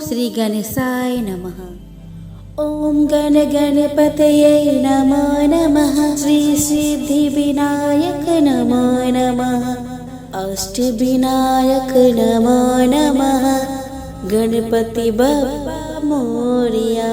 श्री गणेशाय नमः। ओम गण गणपतये नमो नमः। श्री सिद्धि विनायक नमो नमः। अष्ट विनायक नमो नमः। गणपति बप्पा मोरया।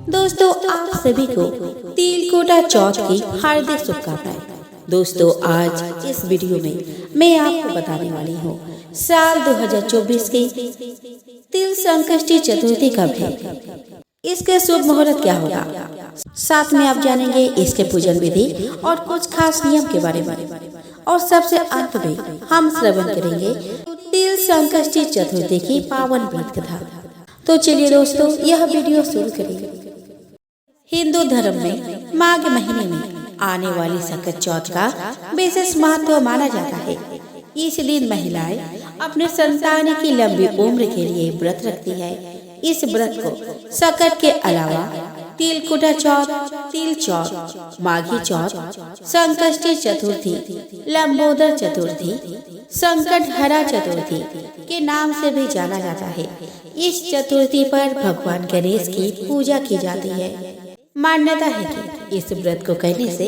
दोस्तों, आप सभी को तिलकोटा चौथ की हार्दिक शुभकामनाएं। दोस्तों, आज इस वीडियो में मैं आपको बताने वाली हूँ साल 2024 की तिल संकष्टी चतुर्थी कब है, इसके शुभ मुहूर्त क्या होगा, साथ में आप जानेंगे इसके पूजन विधि और कुछ खास नियम के बारे में, और सबसे अंत में हम श्रवण करेंगे तिल संकष्टी चतुर्थी की पावन व्रत कथा। तो चलिए दोस्तों, यह वीडियो शुरू करेंगे। हिंदू धर्म में माघ महीने में आने वाली संकट चौथ का विशेष महत्व माना जाता है। इस दिन महिलाएं अपने संतान की लंबी उम्र के लिए व्रत रखती है। इस व्रत को संकट के अलावा तिलकुटा चौथ, तिल चौथ, माघी चौथ, संकष्टी चतुर्थी, लंबोदर चतुर्थी, संकट हरा चतुर्थी के नाम से भी जाना जाता है। इस चतुर्थी पर भगवान गणेश की पूजा की जाती है। मान्यता है कि इस व्रत को करने से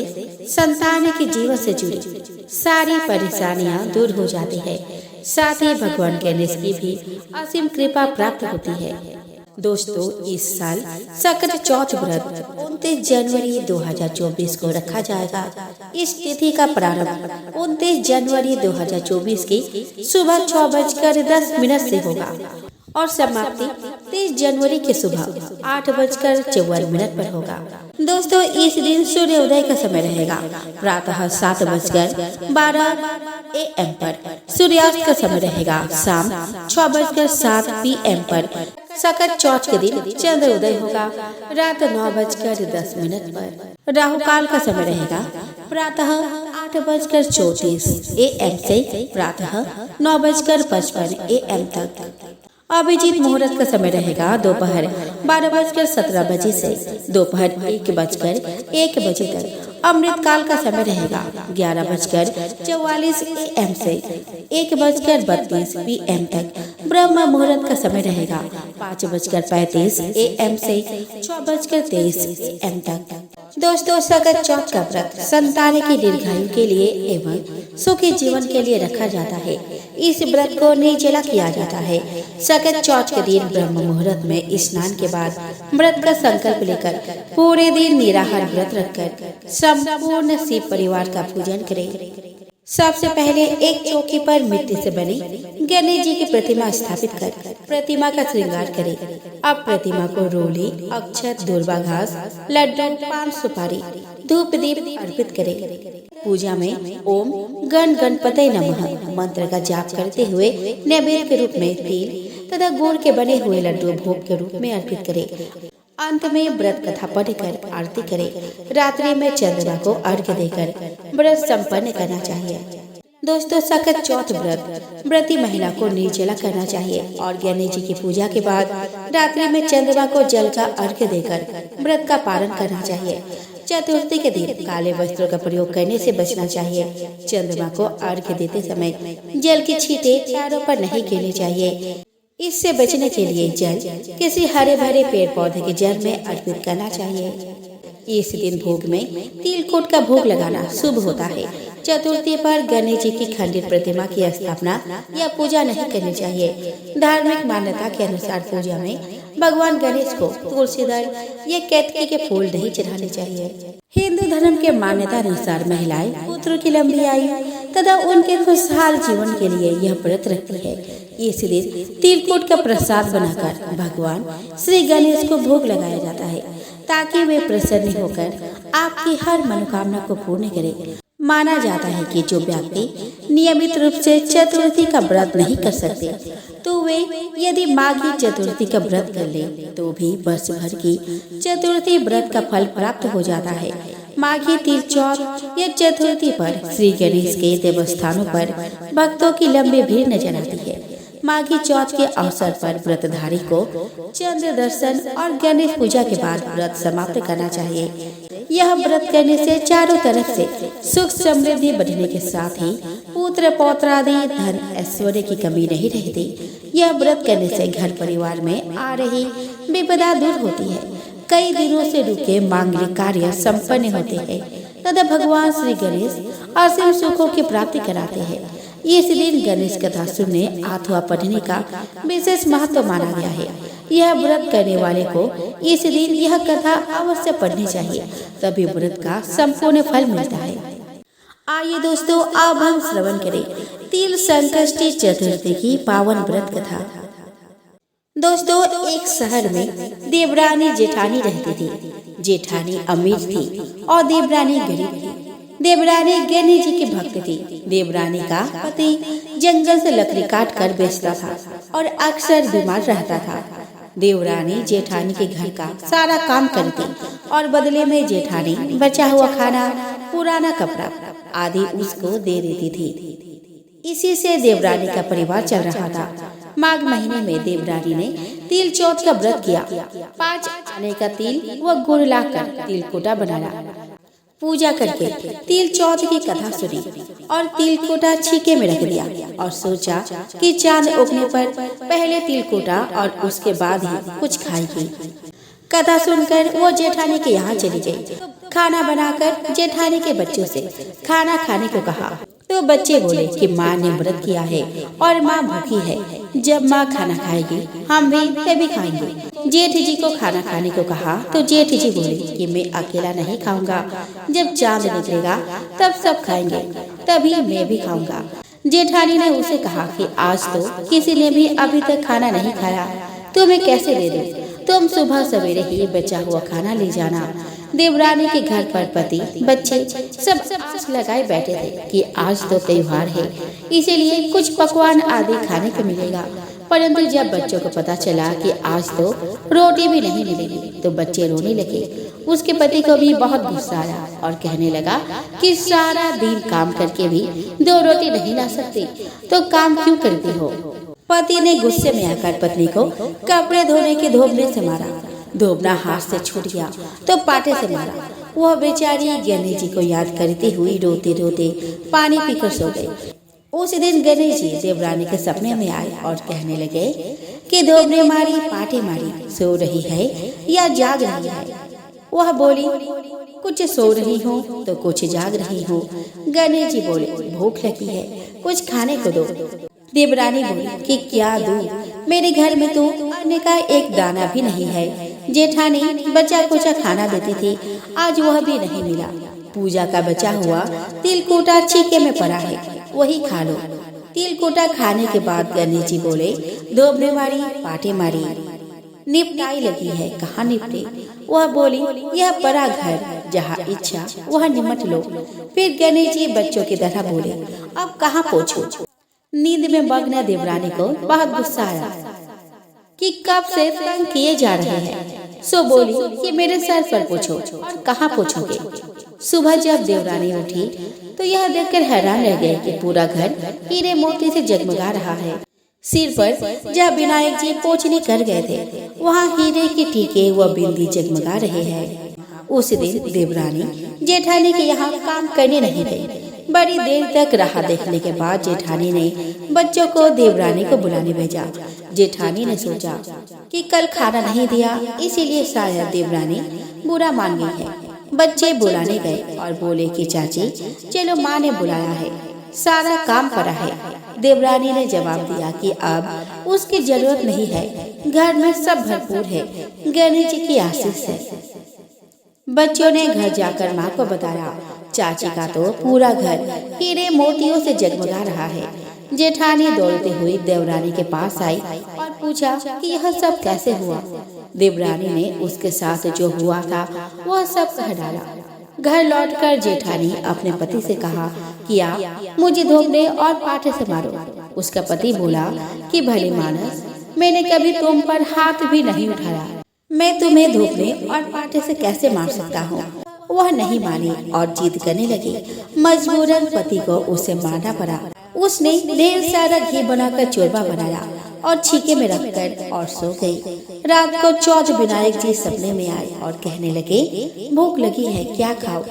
संतान के जीवन से जुड़ी सारी परेशानियां दूर हो जाती है। साथ ही भगवान गणेश की भी असीम कृपा प्राप्त होती है। दोस्तों, इस साल संकट चौथ व्रत 29 जनवरी 2024 को रखा जाएगा। इस तिथि का प्रारंभ 29 जनवरी 2024 की सुबह 6:10 से होगा और समाप्ति 30 जनवरी के सुबह 8:54 पर होगा। दोस्तों, इस दिन सूर्योदय का समय रहेगा प्रातः 7:12 AM पर। सूर्यास्त का समय रहेगा शाम 6:07 PM पर। संकट चौथ के दिन चंद्रोदय होगा रात 9:10 पर। राहु काल का समय रहेगा प्रातः 8:34 AM से प्रातः 9:55 AM तक। अभिजीत मुहूर्त का समय रहेगा दोपहर 12:17 से दोपहर 1:01 तक। अमृत काल का समय रहेगा 11:44 AM से 1:32 PM तक। ब्रह्म मुहूर्त का समय रहेगा 5:35 AM से 6:23 AM तक। दोस्तों, संकट चौथ का व्रत संतान की दीर्घायु के लिए एवं सुखी जीवन के लिए रखा जाता है। इस व्रत को निर्जला किया जाता है। संकट चौथ के दिन ब्रह्म मुहूर्त में स्नान के बाद व्रत का संकल्प लेकर पूरे दिन निराहार व्रत रखकर संपूर्ण शिव परिवार का पूजन करें। सबसे पहले एक चौकी पर मिट्टी से बनी गणेश जी की प्रतिमा स्थापित कर प्रतिमा का श्रृंगार करें। अब प्रतिमा को रोली, अक्षत, दूर्वा घास, लड्डू, पान, सुपारी, धूप, दीप अर्पित करें। पूजा में ओम गण गणपतये नमः मंत्र का जाप करते हुए नैवेद्य के रूप में तिल तथा गुड़ के बने हुए लड्डू भोग के रूप में अर्पित करें। अंत में व्रत कथा पढ़कर आरती करें। रात्रि में चंद्रमा को अर्घ्य देकर व्रत संपन्न करना चाहिए। दोस्तों, संकट चौथ व्रती महिला को निर्जला करना चाहिए और गणेश जी की पूजा के बाद रात्रि में चंद्रमा को जल का अर्घ्य देकर व्रत का पालन करना चाहिए। चतुर्थी के दिन काले वस्त्रों का प्रयोग करने से बचना चाहिए। चंद्रमा को अर्घ्य देते समय जल की छींटे चारों पर नहीं गिरनी चाहिए। इससे बचने के लिए जल किसी हरे भरे पेड़ पौधे के जड़ में अर्पित करना चाहिए। इस दिन भोग में तिलकुट का भोग लगाना शुभ होता है। चतुर्थी पर गणेश जी की खंडित प्रतिमा की स्थापना या पूजा नहीं करनी चाहिए। धार्मिक मान्यता के अनुसार पूजा में भगवान गणेश को तुलसी दल या केतकी के फूल नहीं चढ़ाने चाहिए। हिंदू धर्म के मान्यता अनुसार महिलाएं पुत्र की लंबी आयु तथा उनके खुशहाल जीवन के लिए यह व्रत रखती है। इस दिन तिलकुट का प्रसाद बनाकर भगवान श्री गणेश को भोग लगाया जाता है ताकि वे प्रसन्न होकर आपकी हर मनोकामना को पूर्ण करें। माना जाता है कि जो व्यक्ति नियमित रूप से चतुर्थी का व्रत नहीं कर सकते तो वे यदि माघी चतुर्थी का व्रत कर ले तो भी वर्ष भर की चतुर्थी व्रत का फल प्राप्त हो जाता है। माघी तिल चौथ या चतुर्थी पर श्री गणेश के देवस्थानों पर भक्तों की लंबी भीड़ नजर आती है। माघी चौथ के अवसर पर व्रतधारी को चंद्र दर्शन और गणेश पूजा के बाद व्रत समाप्त करना चाहिए। यह व्रत करने से चारों तरफ से सुख समृद्धि बढ़ने के साथ ही पुत्र पौत्र आदि धन ऐश्वर्य की कमी नहीं रहती। यह व्रत करने से घर परिवार में आ रही विपदा दूर होती है। कई दिनों से रुके मांगलिक कार्य संपन्न होते हैं तथा भगवान श्री गणेश असीम सुखों की प्राप्ति कराते हैं। इस दिन गणेश कथा सुनने अथवा पढ़ने का विशेष महत्व माना गया है। यह व्रत करने वाले को इस दिन यह कथा अवश्य पढ़नी चाहिए, तभी व्रत का संपूर्ण फल मिलता है। आइए दोस्तों, अब हम श्रवण करें तिल संकष्टी चतुर्थी की पावन व्रत कथा। दोस्तों, एक शहर में देवरानी जेठानी रहती थी। जेठानी अमीर थी और देवरानी गरीब थी। देवरानी गणेश जी की भक्त थी। देवरानी का पति जंगल से लकड़ी काट कर बेचता था और अक्सर बीमार रहता था। देवरानी जेठानी के घर का सारा काम करती और बदले में जेठानी बचा हुआ खाना, पुराना कपड़ा आदि उसको दे देती थी। इसी से देवरानी का परिवार चल रहा था। माघ महीने में देवरानी ने तिल चौथ का व्रत किया। 5 आने का तिल व गुड़ लाकर तिलकोटा बनाया। पूजा करके तिल चौथ की कथा सुनी और तिलकोटा छीके में रख दिया और सोचा कि चांद उगने पर पहले तिलकोटा और उसके बाद ही कुछ खाएगी। कथा सुनकर वो जेठानी के यहाँ चली गई। खाना बनाकर जेठानी के बच्चों से खाना खाने को कहा तो बच्चे बोले कि माँ ने व्रत किया है और माँ भूखी है। जब माँ खाना खाएगी हम भी तभी खाएंगे। जेठ जी को खाना खाने को कहा तो जेठ जी बोले कि मैं अकेला नहीं खाऊंगा, जब चांद निकलेगा तब सब खाएंगे, तभी मैं भी खाऊंगा। जेठानी ने उसे कहा कि आज तो किसी ने भी अभी तक खाना नहीं खाया, तो मैं कैसे दे दूं? तुम सुबह सवेरे ही बचा हुआ खाना ले जाना। देवरानी के घर पर पति बच्चे सब आस लगाए बैठे थे कि आज तो त्योहार है, इसीलिए कुछ पकवान आदि खाने को मिलेगा। परंतु जब बच्चों को पता चला कि आज तो रोटी भी नहीं मिलेगी तो बच्चे रोने लगे। उसके पति को भी बहुत गुस्सा आया और कहने लगा कि सारा दिन काम करके भी 2 रोटी नहीं ला सकती तो काम क्यों करती हो। पति ने गुस्से में आकर पत्नी को कपड़े धोने के धोबने से मारा। धोबना हाथ से छूट गया तो पाटे से मारा। वह बेचारी गणेश जी को याद करती हुई रोते रोते पानी पीकर सो गई। उस दिन गणेश जी देवरानी के सपने में आए और कहने लगे कि धोबने मारी, पाटे मारी, सो रही है या जाग रही है। वह बोली, कुछ सो रही हूँ तो कुछ जाग रही हूँ। गणेश जी बोले, भूख लगी है, कुछ खाने को दो। देवरानी बोली कि क्या दूं, मेरे घर में तो अन्न का एक दाना भी नहीं है। जेठानी बचा कुचा खाना देती थी, आज वह भी नहीं मिला। पूजा का बचा हुआ तिलकोटा छीके में पड़ा है, वही खा लो। तिलकोटा खाने के बाद गणेश जी बोले, धोबने मारी, पाटे मारी, निपटाई लगी है, कहाँ निपटे। वह बोली, यह बड़ा घर, जहाँ इच्छा वह निमट लो। फिर गणेश जी बच्चों की तरह बोले, अब कहाँ पहुँचो। नींद में मग्न देवरानी को बहुत गुस्सा आया कि कब से तंग किए जा रहे हैं। सो बोली कि मेरे सर पर पूछो और कहाँ पूछोगे। सुबह जब देवरानी उठी तो यह देखकर हैरान रह गए कि पूरा घर हीरे मोती से जगमगा रहा है। सिर पर जब विनायक जी पोंछने कर गए थे, वहाँ हीरे के टीके व बिंदी जगमगा रहे हैं। उस दिन देवरानी जेठानी के यहाँ काम करने नहीं गई। बड़ी देर तक राह देखने के बाद जेठानी ने बच्चों को देवरानी को बुलाने भेजा। जेठानी ने सोचा कि कल खाना नहीं दिया, इसीलिए शायद देवरानी बुरा मान गई है। बच्चे बुलाने गए और बोले कि चाची चलो, माँ ने बुलाया है, सारा काम पड़ा है। देवरानी ने जवाब दिया कि अब उसकी जरूरत नहीं है, घर में सब भरपूर है, गणेश जी की आशीष है। बच्चों ने घर जाकर माँ को बताया। चाची का तो पूरा घर हीरे मोतियों से जगमगा रहा है। जेठानी दौड़ते हुए देवरानी के पास आई और पूछा कि यह सब कैसे हुआ। देवरानी ने उसके साथ जो हुआ था वह सब कह डाला। घर लौटकर जेठानी अपने पति से कहा कि आप मुझे धोबने और पाटे से मारो। उसका पति बोला कि भले मानस, मैंने कभी तुम पर हाथ भी नहीं उठाया, मैं तुम्हें धोबने और पाटे से कैसे मार सकता हूँ। वह नहीं मानी और जिद करने लगी। मजबूरन पति को उसे मारना पड़ा। उसने ढेर सारा घी बनाकर चोरबा बनाया और छीके में रखकर और सो गई। रात को चौथ विनायक जी सपने में आए और कहने लगे, भूख लगी है, क्या खाओ।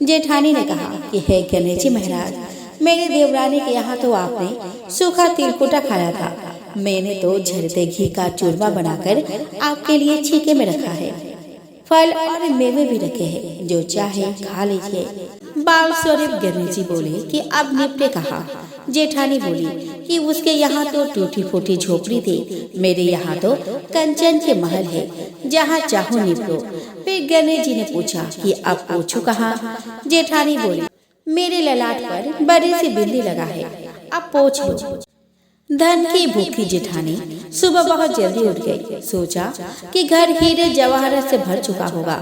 जेठानी ने कहा कि हे गणेश जी महाराज, मेरी देवरानी के यहाँ तो आपने सूखा तिलकुटा खाया था, मैंने तो झरते घी का चूरमा बनाकर आपके लिए छीके में रखा है। फल और मेवे भी रखे हैं, जो चाहे खा लीजिए। बाल स्वरूप गणेश जी बोले कि अब निपटे कहा। जेठानी बोली कि उसके यहाँ तो टूटी फूटी झोपड़ी थी, मेरे यहाँ तो कंचन के महल है, जहाँ चाहो निपटो। फिर गणेश जी ने पूछा कि अब पूछू कहाँ। जेठानी बोली, मेरे ललाट पर बड़ी सी बिंदी लगा है, अब पूछ लो। धन की भूखी जेठानी सुबह बहुत जल्दी उठ गई। सोचा कि घर हीरे जवाहरात से भर चुका होगा,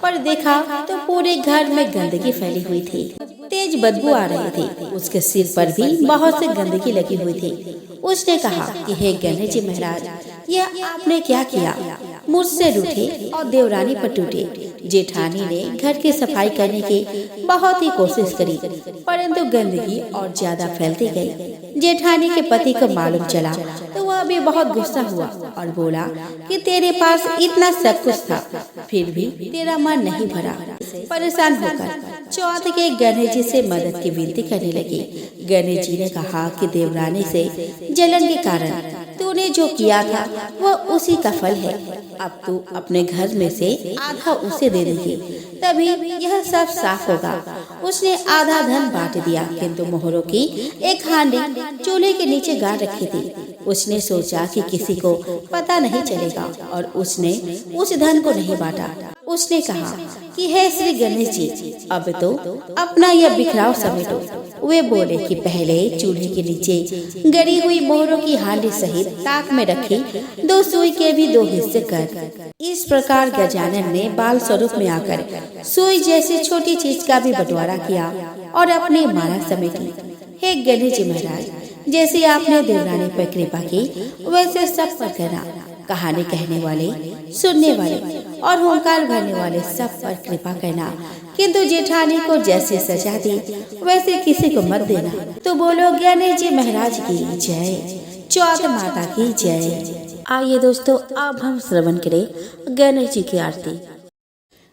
पर देखा तो पूरे घर में गंदगी फैली हुई थी। तेज बदबू आ रही थी। उसके सिर पर भी बहुत सी गंदगी लगी हुई थी। उसने कहा कि हे गणेश जी महाराज, यह आपने क्या किया? मुझसे रूठे और देवरानी पर टूटे। जेठानी ने घर की सफाई करने की बहुत ही कोशिश करी, परंतु गंदगी और ज्यादा फैलती गई। जेठानी के पति को मालूम चला तो वह भी बहुत गुस्सा हुआ और बोला कि तेरे पास इतना सब कुछ था, फिर भी तेरा मन नहीं भरा। परेशान होकर चौथ के गणेश जी से मदद की विनती करने लगी। गणेश जी ने कहा कि देवरानी से जलन के कारण तूने जो किया था वह उसी का फल है। अब तू अपने घर में से आधा उसे दे देगी, तभी यह सब साफ होगा। उसने आधा धन बांट दिया, किंतु मोहरों की एक हांडी चूल्हे के नीचे गाड़ रखी थी। उसने सोचा कि किसी को पता नहीं चलेगा और उसने उस धन को नहीं बांटा। उसने कहा कि हे श्री गणेश जी, अब तो अपना यह बिखराव समेटो। वे बोले कि पहले चूल्हे के नीचे गड़ी हुई मोहरों की हांडी सहित ताक में रखी 2 सुई के भी 2 हिस्से कर। इस प्रकार गजानन ने बाल स्वरूप में आकर सुई जैसी छोटी चीज का भी बंटवारा किया और अपनी माला समेटी। हे गणेश जी महाराज, जैसे आपने देवरानी पर कृपा की, वैसे सब पर करना। कहानी कहने वाले, सुनने वाले और होंकार भरने वाले सब पर कृपा करना, किंतु जेठानी को जैसे सजा दी वैसे किसी को मत देना। तो बोलो गणेश जी महाराज की जय, चौथ माता की जय। आइए दोस्तों, अब हम श्रवण करें गणेश जी की आरती।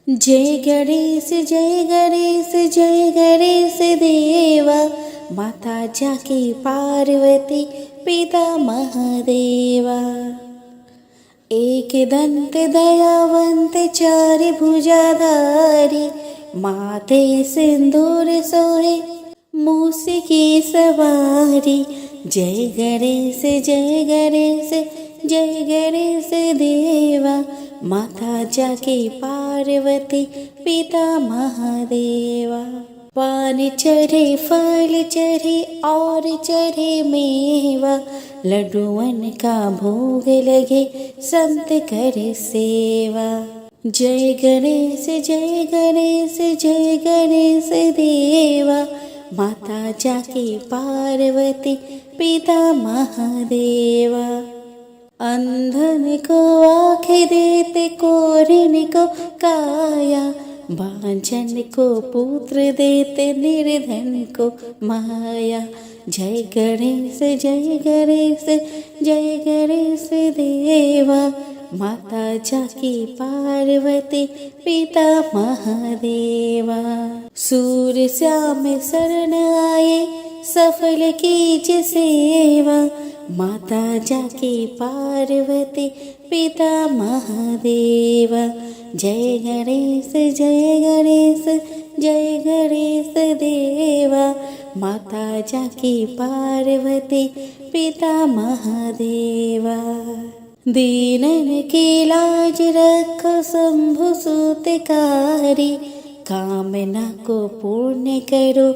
जय गणेश जय गणेश जय गणेश देवा, माता जाकी पार्वती पिता महादेवा। एक दंत दयावंत 4 भुजाधारी, माथे सिंदूर सोहे मूस की सवारी। जय गणेश जय गणेश जय गणेश देवा, माता जाके पार्वती पिता महादेवा। पान चढ़े फल चढ़े और चढ़े मेवा, लड्डुअन का भोग लगे संत करे सेवा। जय गणेश जय गणेश जय गणेश देवा, माता जाके पार्वती पिता महादेवा। अंधन को आँखें देते, कोरिन को काया, बांझन को पुत्र देते, निर्धन को माया। जय गणेश जय गणेश जय गणेश देवा, माता जाकी पार्वती पिता महादेवा। सूर्य श्याम शरण आए, सफल कीज सेवा, माता जाकी पार्वती पिता महादेवा। जय गणेश जय गणेश जय गणेश देवा, माता जाकी पार्वती पिता महादेवा। दीनन की लाज रखो शंभु सूतकारी, कामना को पूर्ण करो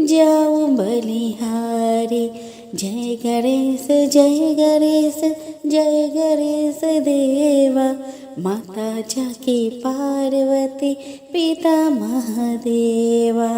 जाओ बलिहारी। जय गणेश जय गणेश जय गणेश देवा, माता जाकी पार्वती पिता महादेवा।